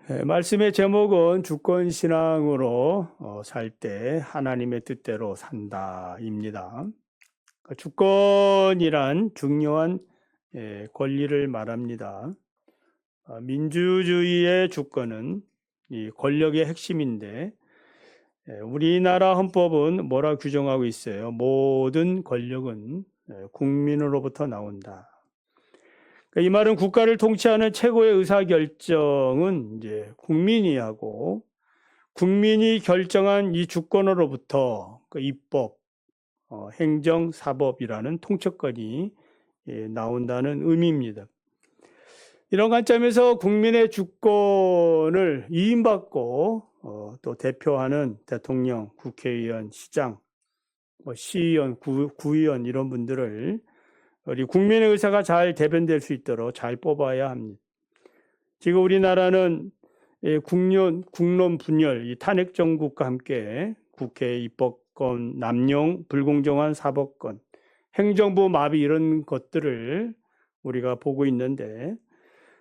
말씀의 제목은 주권신앙으로 살 때 하나님의 뜻대로 산다입니다. 주권이란 중요한 권리를 말합니다. 민주주의의 주권은 이 권력의 핵심인데 우리나라 헌법은 뭐라 규정하고 있어요? 모든 권력은 국민으로부터 나온다. 이 말은 국가를 통치하는 최고의 의사결정은 이제 국민이 하고 국민이 결정한 이 주권으로부터 입법, 행정, 사법이라는 통치권이 나온다는 의미입니다. 이런 관점에서 국민의 주권을 위임받고 또 대표하는 대통령, 국회의원, 시장, 시의원, 구의원 이런 분들을 우리 국민의 의사가 잘 대변될 수 있도록 잘 뽑아야 합니다. 지금 우리나라는 국론 분열, 이 탄핵 정국과 함께 국회 입법권 남용, 불공정한 사법권, 행정부 마비 이런 것들을 우리가 보고 있는데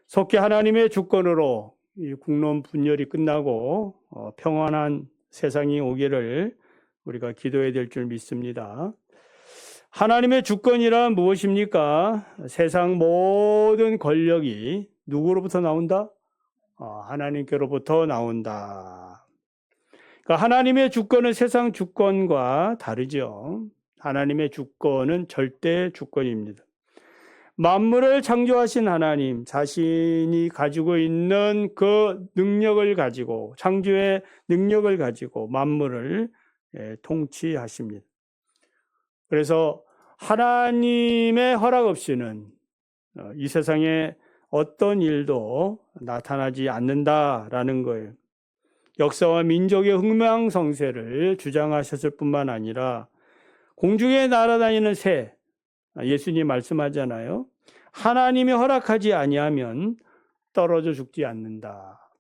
속히 하나님의 주권으로 이 국론 분열이 끝나고 평안한 세상이 오기를 우리가 기도해야 될 줄 믿습니다. 하나님의 주권이란 무엇입니까? 세상 모든 권력이 누구로부터 나온다? 하나님께로부터 나온다. 그러니까 하나님의 주권은 세상 주권과 다르죠. 하나님의 주권은 절대 주권입니다. 만물을 창조하신 하나님 자신이 가지고 있는 그 능력을 가지고 창조의 능력을 가지고 만물을 통치하십니다. 그래서 하나님의 허락 없이는 이 세상에 어떤 일도 나타나지 않는다라는 거예요. 역사와 민족의 흥망성쇠를 주장하셨을 뿐만 아니라 공중에 날아다니는 새, 예수님 말씀하잖아요. 하나님이 허락하지 아니하면 떨어져 죽지 않는다.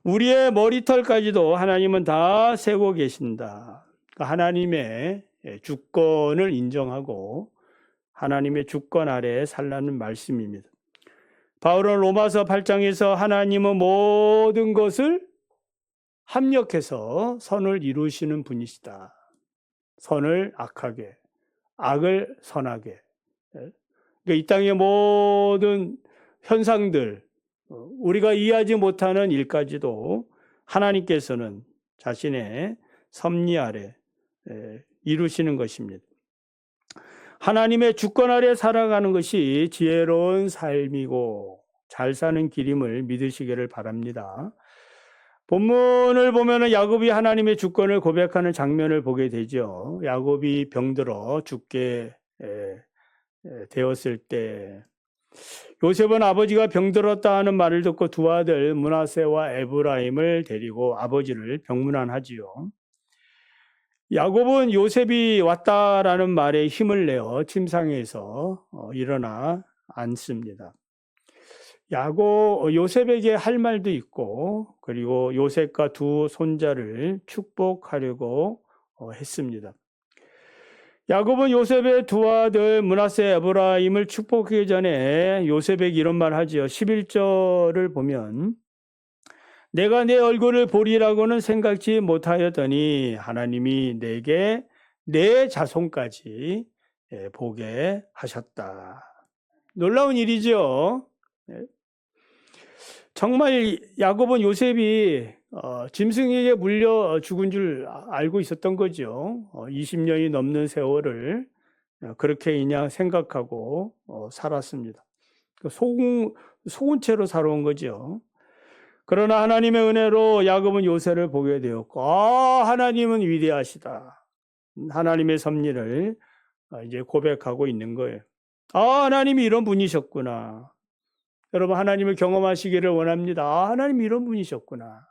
우리의 머리털까지도 하나님은 다 세고 계신다. 하나님의 주권을 인정하고 하나님의 주권 아래에 살라는 말씀입니다. 바울은 로마서 8장에서 하나님은 모든 것을 합력해서 선을 이루시는 분이시다. 선을 악하게, 악을 선하게. 이 땅의 모든 현상들, 우리가 이해하지 못하는 일까지도 하나님께서는 자신의 섭리 아래 이루시는 것입니다. 하나님의 주권 아래 살아가는 것이 지혜로운 삶이고 잘 사는 길임을 믿으시기를 바랍니다. 본문을 보면 야곱이 하나님의 주권을 고백하는 장면을 보게 되죠. 야곱이 병들어 죽게 되었을 때 요셉은 아버지가 병들었다 하는 말을 듣고 두 아들 므낫세와 에브라임을 데리고 아버지를 병문안하지요. 야곱은 요셉이 왔다라는 말에 힘을 내어 침상에서 일어나 앉습니다. 요셉에게 할 말도 있고 그리고 요셉과 두 손자를 축복하려고 했습니다. 야곱은 요셉의 두 아들 므낫세 에브라임을 축복하기 전에 요셉에게 이런 말 하지요. 11절을 보면 내가 내 얼굴을 보리라고는 생각지 못하였더니 하나님이 내게 내 자손까지 보게 하셨다. 놀라운 일이죠. 정말 야곱은 요셉이 짐승에게 물려 죽은 줄 알고 있었던 거죠. 20년이 넘는 세월을 그렇게 그냥 생각하고 살았습니다. 속은 채로 살아온 거죠. 그러나 하나님의 은혜로 야곱은 요셉을 보게 되었고, 하나님은 위대하시다. 하나님의 섭리를 이제 고백하고 있는 거예요. 하나님이 이런 분이셨구나. 여러분, 하나님을 경험하시기를 원합니다. 하나님이 이런 분이셨구나.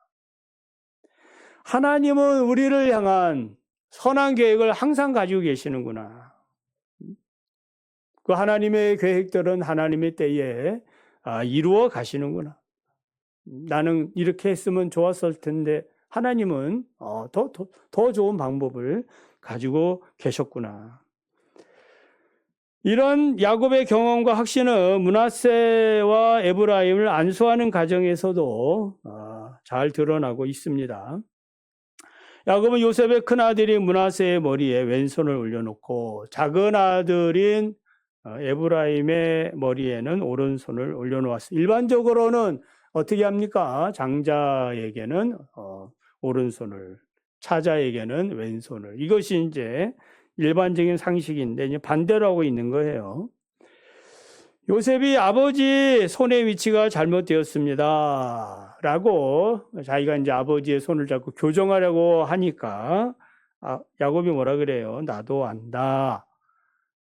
하나님은 우리를 향한 선한 계획을 항상 가지고 계시는구나. 그 하나님의 계획들은 하나님의 때에 이루어 가시는구나. 나는 이렇게 했으면 좋았을 텐데 하나님은 더 좋은 방법을 가지고 계셨구나. 이런 야곱의 경험과 확신은 므낫세와 에브라임을 안수하는 과정에서도 잘 드러나고 있습니다. 야곱은 요셉의 큰아들인 므낫세의 머리에 왼손을 올려놓고 작은 아들인 에브라임의 머리에는 오른손을 올려놓았습니다. 일반적으로는 어떻게 합니까? 장자에게는 오른손을, 차자에게는 왼손을. 이것이 이제 일반적인 상식인데 이제 반대로 하고 있는 거예요. 요셉이 아버지 손의 위치가 잘못되었습니다. 라고 자기가 이제 아버지의 손을 잡고 교정하려고 하니까 야곱이 뭐라 그래요? 나도 안다.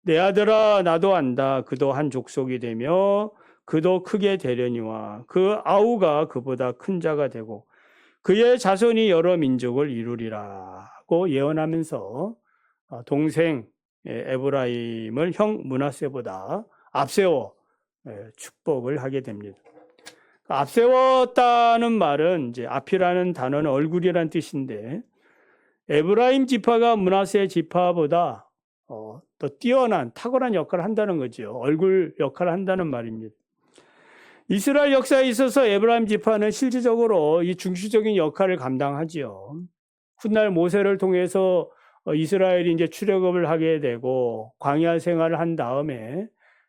내 아들아, 나도 안다. 그도 한 족속이 되며 그도 크게 되려니와 그 아우가 그보다 큰 자가 되고 그의 자손이 여러 민족을 이루리라고 예언하면서 동생 에브라임을 형 므낫세보다 앞세워 축복을 하게 됩니다. 앞세웠다는 말은 이제 앞이라는 단어는 얼굴이라는 뜻인데 에브라임 지파가 므낫세 지파보다 더 뛰어난 탁월한 역할을 한다는 거죠. 얼굴 역할을 한다는 말입니다. 이스라엘 역사에 있어서 에브라임 지파는 실질적으로 이 중시적인 역할을 감당하지요. 훗날 모세를 통해서 이스라엘이 이제 출애굽을 하게 되고 광야 생활을 한 다음에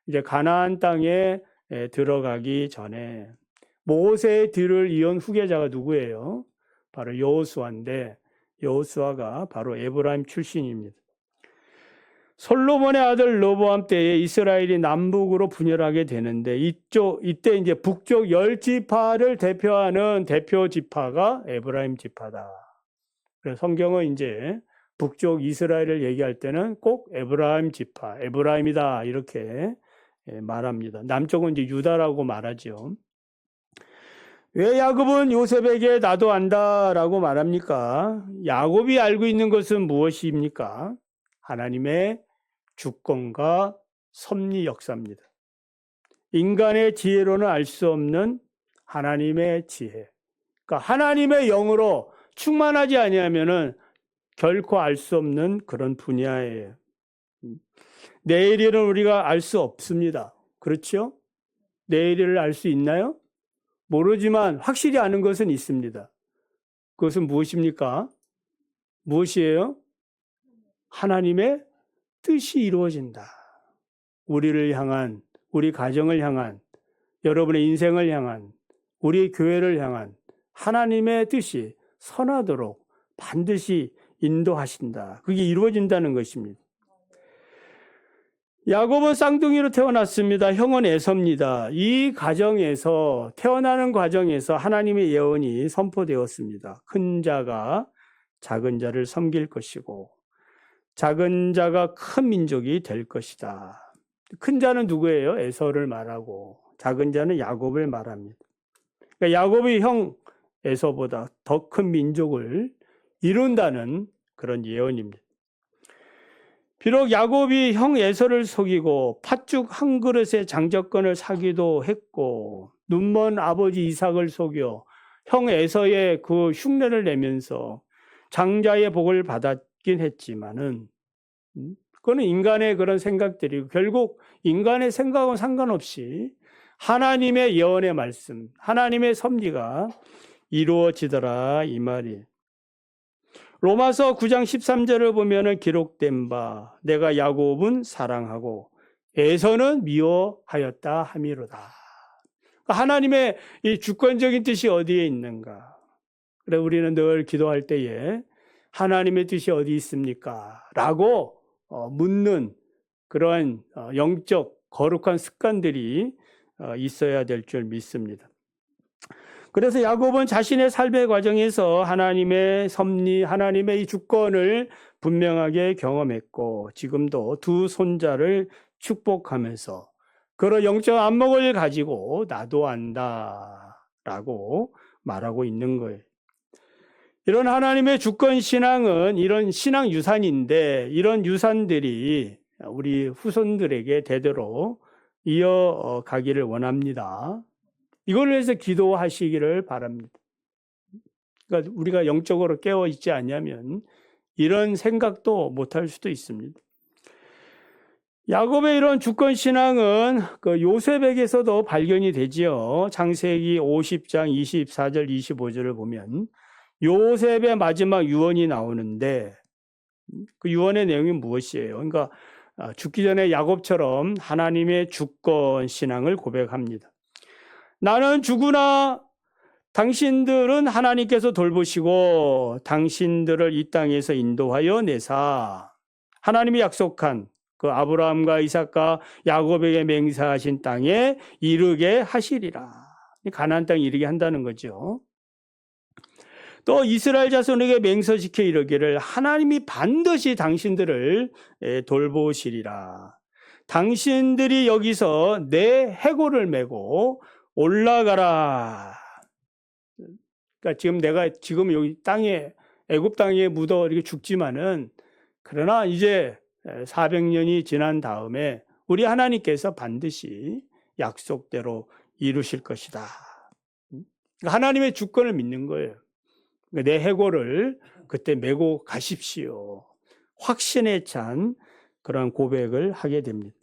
이제 가나안 땅에 들어가기 전에 모세의 뒤를 이은 후계자가 누구예요? 바로 여호수아인데 여호수아가 바로 에브라임 출신입니다. 솔로몬의 아들 르보암 때에 이스라엘이 남북으로 분열하게 되는데 이때 이제 북쪽 10지파를 대표하는 대표 지파가 에브라임 지파다. 그래서 성경은 이제 북쪽 이스라엘을 얘기할 때는 꼭 에브라임 지파, 에브라임이다 이렇게 말합니다. 남쪽은 이제 유다라고 말하죠. 왜 야곱은 요셉에게 나도 안다라고 말합니까? 야곱이 알고 있는 것은 무엇입니까? 하나님의 주권과 섭리 역사입니다. 인간의 지혜로는 알 수 없는 하나님의 지혜. 그러니까 하나님의 영으로 충만하지 아니하면은 결코 알 수 없는 그런 분야예요. 내일일은 우리가 알 수 없습니다. 그렇죠? 내일을 알 수 있나요? 모르지만 확실히 아는 것은 있습니다. 그것은 무엇입니까? 무엇이에요? 하나님의 뜻이 이루어진다. 우리를 향한, 우리 가정을 향한, 여러분의 인생을 향한, 우리 교회를 향한 하나님의 뜻이 선하도록 반드시 인도하신다. 그게 이루어진다는 것입니다. 야곱은 쌍둥이로 태어났습니다. 형은 에서입니다. 이 과정에서 태어나는 과정에서 하나님의 예언이 선포되었습니다. 큰 자가 작은 자를 섬길 것이고 작은 자가 큰 민족이 될 것이다. 큰 자는 누구예요? 에서를 말하고 작은 자는 야곱을 말합니다. 그러니까 야곱이 형 에서보다 더 큰 민족을 이룬다는 그런 예언입니다. 비록 야곱이 형 에서를 속이고 팥죽 한 그릇의 장접권을 사기도 했고 눈먼 아버지 이삭을 속여 형 에서의 그 흉내를 내면서 장자의 복을 받았긴 했지만은 그거는 인간의 그런 생각들이고 결국 인간의 생각은 상관없이 하나님의 예언의 말씀, 하나님의 섭리가 이루어지더라 이 말이에요. 로마서 9장 13절을 보면은 기록된 바 내가 야곱은 사랑하고 에서는 미워하였다 함이로다. 하나님의 이 주권적인 뜻이 어디에 있는가? 그래 우리는 늘 기도할 때에 하나님의 뜻이 어디 있습니까? 라고 묻는 그러한 영적 거룩한 습관들이 있어야 될 줄 믿습니다. 그래서 야곱은 자신의 삶의 과정에서 하나님의 섭리, 하나님의 이 주권을 분명하게 경험했고 지금도 두 손자를 축복하면서 그런 영적 안목을 가지고 나도 안다라고 말하고 있는 거예요. 이런 하나님의 주권 신앙은 이런 신앙 유산인데 이런 유산들이 우리 후손들에게 대대로 이어가기를 원합니다. 이걸 위해서 기도하시기를 바랍니다. 그러니까 우리가 영적으로 깨어 있지 않냐면 이런 생각도 못할 수도 있습니다. 야곱의 이런 주권 신앙은 그 요셉에게서도 발견이 되지요. 창세기 50장 24절 25절을 보면 요셉의 마지막 유언이 나오는데 그 유언의 내용이 무엇이에요? 그러니까 죽기 전에 야곱처럼 하나님의 주권 신앙을 고백합니다. 나는 죽으나 당신들은 하나님께서 돌보시고 당신들을 이 땅에서 인도하여 내사 하나님이 약속한 그 아브라함과 이삭과 야곱에게 맹세하신 땅에 이르게 하시리라. 가나안 땅에 이르게 한다는 거죠. 또 이스라엘 자손에게 맹세시켜 이르기를 하나님이 반드시 당신들을 돌보시리라. 당신들이 여기서 내 해골을 메고 올라가라. 그러니까 지금 여기 땅에 애굽 땅에 묻어 이렇게 죽지만은 그러나 이제 400년이 지난 다음에 우리 하나님께서 반드시 약속대로 이루실 것이다. 그러니까 하나님의 주권을 믿는 거예요. 그러니까 내 해골을 그때 메고 가십시오. 확신에 찬 그런 고백을 하게 됩니다.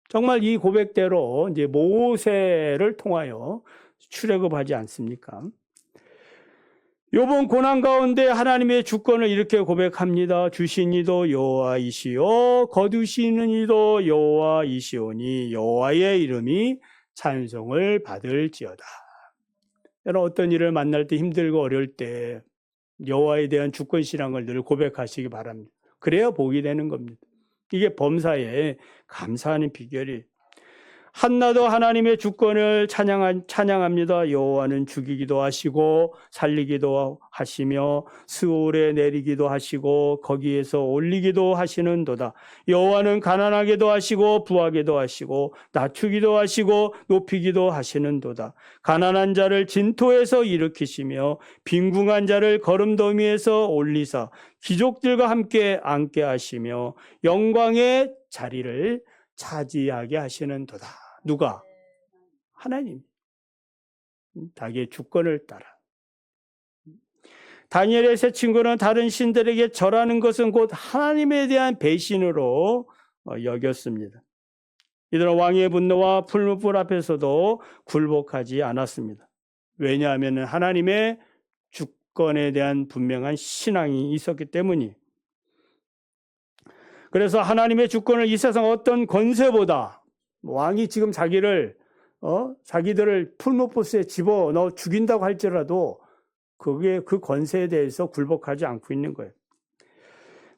정말 이 고백대로 이제 모세를 통하여 출애굽하지 않습니까? 요번 고난 가운데 하나님의 주권을 이렇게 고백합니다. 주신 이도 여호와이시요 거두시는 이도 여호와이시오니 여호와의 이름이 찬송을 받을지어다. 여러분 어떤 일을 만날 때 힘들고 어려울 때 여호와에 대한 주권 신앙을 늘 고백하시기 바랍니다. 그래야 복이 되는 겁니다. 이게 범사에 감사하는 비결이. 한나도 하나님의 주권을 찬양합니다. 여호와는 죽이기도 하시고 살리기도 하시며 스올에 내리기도 하시고 거기에서 올리기도 하시는도다. 여호와는 가난하게도 하시고 부하게도 하시고 낮추기도 하시고 높이기도 하시는도다. 가난한 자를 진토에서 일으키시며 빈궁한 자를 거름더미에서 올리사 귀족들과 함께 앉게 하시며 영광의 자리를 차지하게 하시는도다. 누가? 하나님. 자기의 주권을 따라. 다니엘의 세 친구는 다른 신들에게 절하는 것은 곧 하나님에 대한 배신으로 여겼습니다. 이들은 왕의 분노와 풀무불 앞에서도 굴복하지 않았습니다. 왜냐하면 하나님의 주권에 대한 분명한 신앙이 있었기 때문이에요. 그래서 하나님의 주권을 이 세상 어떤 권세보다 왕이 지금 자기들을 풀무불에 집어넣어 죽인다고 할지라도 그게 그 권세에 대해서 굴복하지 않고 있는 거예요.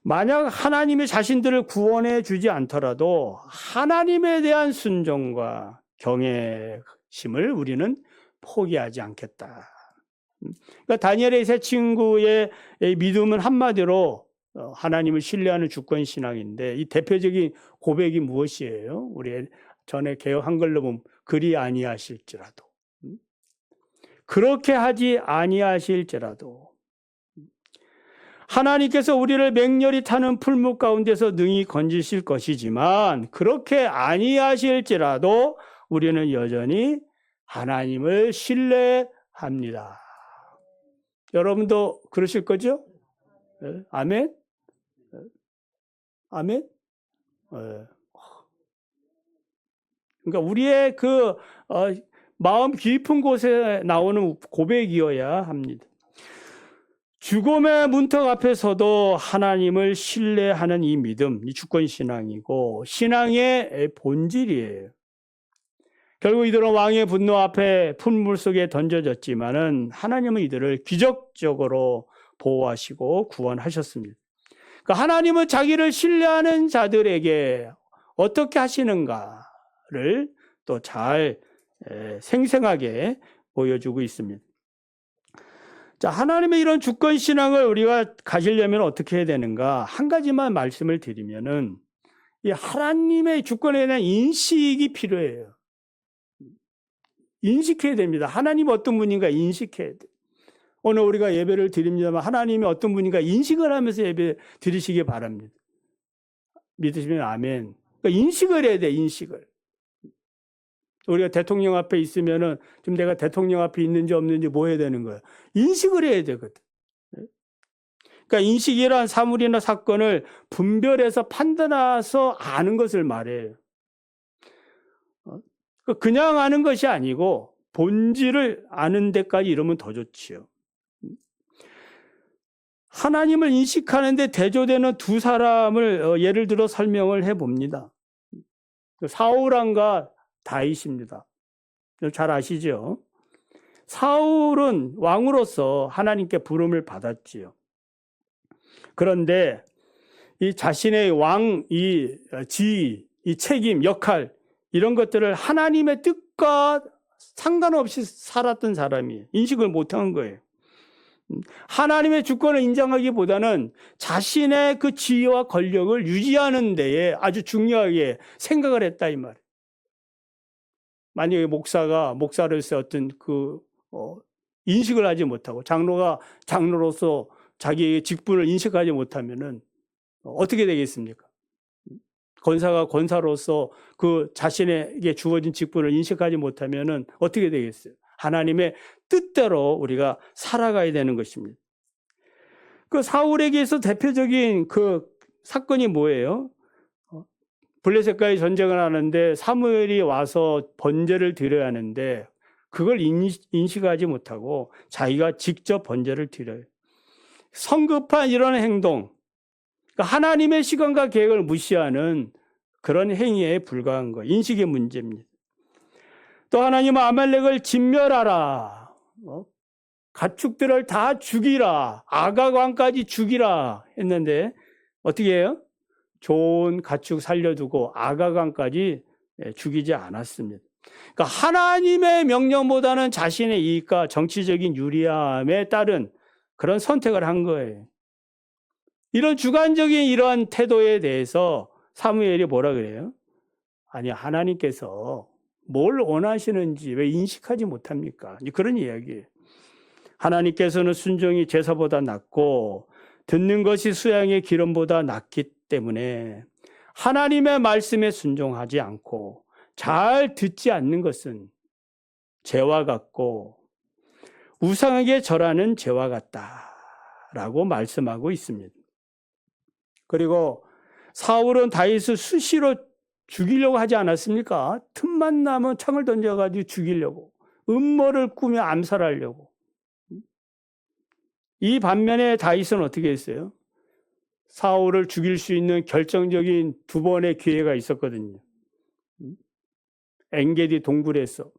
만약 하나님이 자신들을 구원해 주지 않더라도 하나님에 대한 순종과 경외심을 우리는 포기하지 않겠다. 그러니까 다니엘의 세 친구의 믿음은 한마디로 하나님을 신뢰하는 주권 신앙인데 이 대표적인 고백이 무엇이에요? 우리 전에 개역 한글로 보면 그리 아니하실지라도 그렇게 하지 아니하실지라도 하나님께서 우리를 맹렬히 타는 풀무 가운데서 능히 건지실 것이지만 그렇게 아니하실지라도 우리는 여전히 하나님을 신뢰합니다. 여러분도 그러실 거죠? 아멘? 아멘? 그러니까 우리의 마음 깊은 곳에 나오는 고백이어야 합니다. 죽음의 문턱 앞에서도 하나님을 신뢰하는 이 믿음, 이 주권신앙이고 신앙의 본질이에요. 결국 이들은 왕의 분노 앞에 풀물 속에 던져졌지만은 하나님은 이들을 기적적으로 보호하시고 구원하셨습니다. 그러니까 하나님은 자기를 신뢰하는 자들에게 어떻게 하시는가를 또 잘 생생하게 보여주고 있습니다. 자, 하나님의 이런 주권 신앙을 우리가 가지려면 어떻게 해야 되는가? 한 가지만 말씀을 드리면은 이 하나님의 주권에 대한 인식이 필요해요. 인식해야 됩니다. 하나님 어떤 분인가 인식해야 돼요. 오늘 우리가 예배를 드립니다만 하나님이 어떤 분인가 인식을 하면서 예배 드리시기 바랍니다. 믿으시면 아멘. 그러니까 인식을 해야 돼, 인식을. 우리가 대통령 앞에 있으면은 지금 내가 대통령 앞에 있는지 없는지 뭐 해야 되는 거야? 인식을 해야 되거든. 그러니까 그러니까 인식이란 사물이나 사건을 분별해서 판단해서 아는 것을 말해요. 그냥 아는 것이 아니고 본질을 아는 데까지 이르면 더 좋지요. 하나님을 인식하는데 대조되는 두 사람을 예를 들어 설명을 해봅니다. 사울왕과 다윗입니다. 잘 아시죠? 사울은 왕으로서 하나님께 부름을 받았지요. 그런데 이 자신의 왕, 이 지위, 이 책임, 역할, 이런 것들을 하나님의 뜻과 상관없이 살았던 사람이 인식을 못한 거예요. 하나님의 주권을 인정하기보다는 자신의 그 지위와 권력을 유지하는 데에 아주 중요하게 생각을 했다 이 말이에요. 만약에 목사가 목사로서 어떤 인식을 하지 못하고 장로가 장로로서 자기의 직분을 인식하지 못하면은 어떻게 되겠습니까? 권사가 권사로서 그 자신에게 주어진 직분을 인식하지 못하면은 어떻게 되겠어요? 하나님의 뜻대로 우리가 살아가야 되는 것입니다. 그 사울에게서 대표적인 그 사건이 뭐예요? 블레셋과의 전쟁을 하는데 사무엘이 와서 번제를 드려야 하는데 그걸 인식하지 못하고 자기가 직접 번제를 드려요. 성급한 이런 행동, 하나님의 시간과 계획을 무시하는 그런 행위에 불과한 거, 인식의 문제입니다. 또 하나님은 아말렉을 진멸하라, 가축들을 다 죽이라, 아각 왕까지 죽이라 했는데 어떻게 해요? 좋은 가축 살려두고 아각 왕까지 죽이지 않았습니다. 그러니까 하나님의 명령보다는 자신의 이익과 정치적인 유리함에 따른 그런 선택을 한 거예요. 이런 주관적인 이러한 태도에 대해서 사무엘이 뭐라 그래요? 아니, 하나님께서 뭘 원하시는지 왜 인식하지 못합니까? 그런 이야기예요. 하나님께서는 순종이 제사보다 낫고 듣는 것이 수양의 기름보다 낫기 때문에 하나님의 말씀에 순종하지 않고 잘 듣지 않는 것은 죄와 같고 우상에게 절하는 죄와 같다라고 말씀하고 있습니다. 그리고 사울은 다윗을 수시로 죽이려고 하지 않았습니까? 틈만 나면 창을 던져가지고 죽이려고, 음모를 꾸며 암살하려고. 이 반면에 다윗은 어떻게 했어요? 사울을 죽일 수 있는 결정적인 두 번의 기회가 있었거든요. 엔게디 동굴에서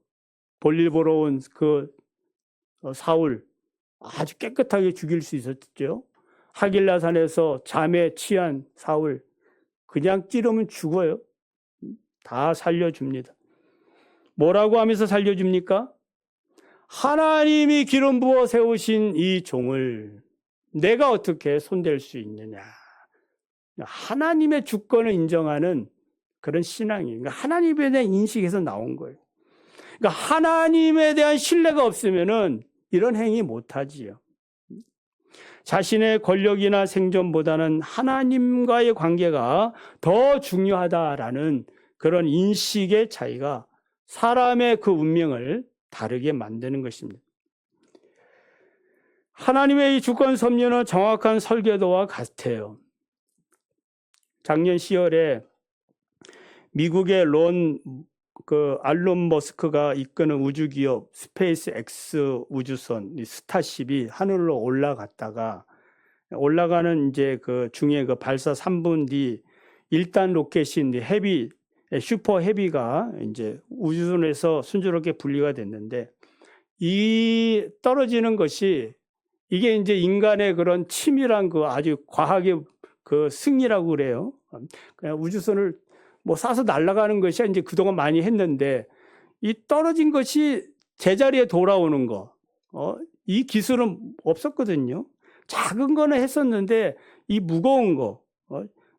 볼일 보러 온 그 사울 아주 깨끗하게 죽일 수 있었죠. 하길라산에서 잠에 취한 사울 그냥 찌르면 죽어요. 다 살려줍니다. 뭐라고 하면서 살려줍니까? 하나님이 기름 부어 세우신 이 종을 내가 어떻게 손댈 수 있느냐. 하나님의 주권을 인정하는 그런 신앙이에요. 그러니까 하나님에 대한 인식에서 나온 거예요. 그러니까 하나님에 대한 신뢰가 없으면은 이런 행위 못하지요. 자신의 권력이나 생존보다는 하나님과의 관계가 더 중요하다라는 그런 인식의 차이가 사람의 그 운명을 다르게 만드는 것입니다. 하나님의 이 주권 섭리는 정확한 설계도와 같아요. 작년 10월에 미국의 알론 머스크가 이끄는 우주기업 스페이스 X 우주선 스타쉽이 하늘로 올라갔다가 올라가는 이제 그 중에 그 발사 3분 뒤 1단 로켓인 슈퍼 헤비가 이제 우주선에서 순조롭게 분리가 됐는데 이 떨어지는 것이 이게 이제 인간의 그런 치밀한 그 아주 과학의 그 승리라고 그래요. 그냥 우주선을 쏴서 날아가는 것이 이제 그동안 많이 했는데 이 떨어진 것이 제자리에 돌아오는 거, 이 기술은 없었거든요. 작은 거는 했었는데 이 무거운 거,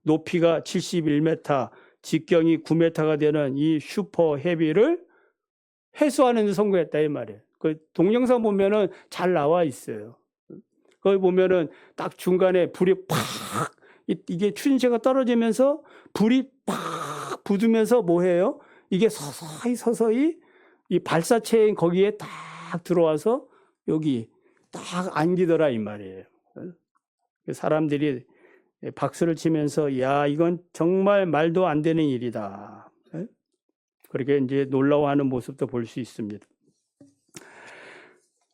높이가 71m, 직경이 9m가 되는 이 슈퍼 헤비를 회수하는 데 성공했다 이 말이에요. 그 동영상 보면은 잘 나와 있어요. 거기 보면은 딱 중간에 불이 팍 이게 추진체가 떨어지면서 불이 팍 붙으면서 뭐해요? 이게 서서히 이 발사체인 거기에 딱 들어와서 여기 딱 안기더라 이 말이에요. 사람들이 박수를 치면서 야, 이건 정말 말도 안 되는 일이다. 그렇게 이제 놀라워하는 모습도 볼 수 있습니다.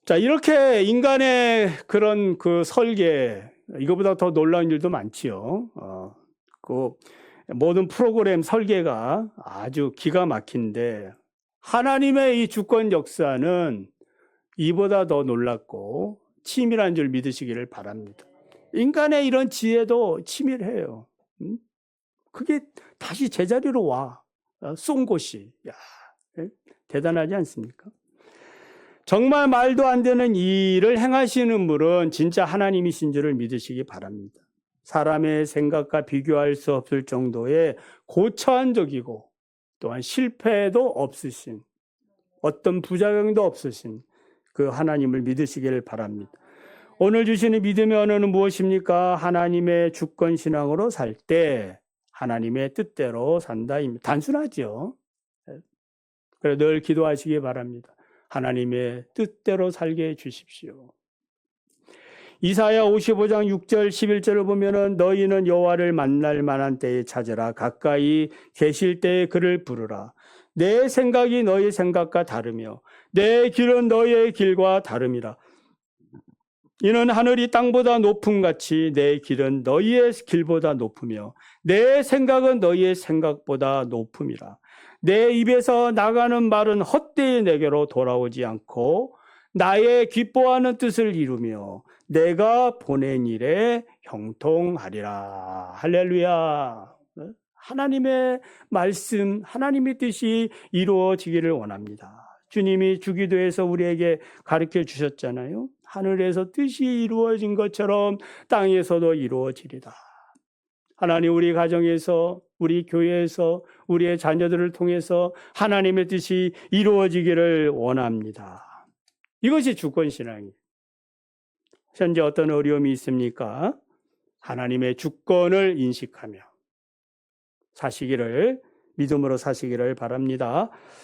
자, 이렇게 인간의 그런 그 설계, 이거보다 더 놀라운 일도 많지요. 그 모든 프로그램 설계가 아주 기가 막힌데 하나님의 이 주권 역사는 이보다 더 놀랍고 치밀한 줄 믿으시기를 바랍니다. 인간의 이런 지혜도 치밀해요. 그게 다시 제자리로 와. 쏜 곳이. 야, 대단하지 않습니까? 정말 말도 안 되는 일을 행하시는 분은 진짜 하나님이신 줄을 믿으시기 바랍니다. 사람의 생각과 비교할 수 없을 정도의 고차원적이고 또한 실패도 없으신, 어떤 부작용도 없으신 그 하나님을 믿으시기를 바랍니다. 오늘 주시는 믿음의 언어는 무엇입니까? 하나님의 주권 신앙으로 살 때 하나님의 뜻대로 산다입니다. 단순하죠. 그래서 늘 기도하시기 바랍니다. 하나님의 뜻대로 살게 해 주십시오. 이사야 55장 6절 11절을 보면은 너희는 여호와를 만날 만한 때에 찾으라. 가까이 계실 때에 그를 부르라. 내 생각이 너희 생각과 다르며 내 길은 너희의 길과 다름이라. 이는 하늘이 땅보다 높음 같이 내 길은 너희의 길보다 높으며 내 생각은 너희의 생각보다 높음이라. 내 입에서 나가는 말은 헛되이 내게로 돌아오지 않고 나의 기뻐하는 뜻을 이루며 내가 보낸 일에 형통하리라. 할렐루야. 하나님의 말씀, 하나님의 뜻이 이루어지기를 원합니다. 주님이 주기도에서 우리에게 가르쳐 주셨잖아요. 하늘에서 뜻이 이루어진 것처럼 땅에서도 이루어지리다. 하나님, 우리 가정에서, 우리 교회에서, 우리의 자녀들을 통해서 하나님의 뜻이 이루어지기를 원합니다. 이것이 주권신앙이에요. 현재 어떤 어려움이 있습니까? 하나님의 주권을 인식하며 사시기를, 믿음으로 사시기를 바랍니다.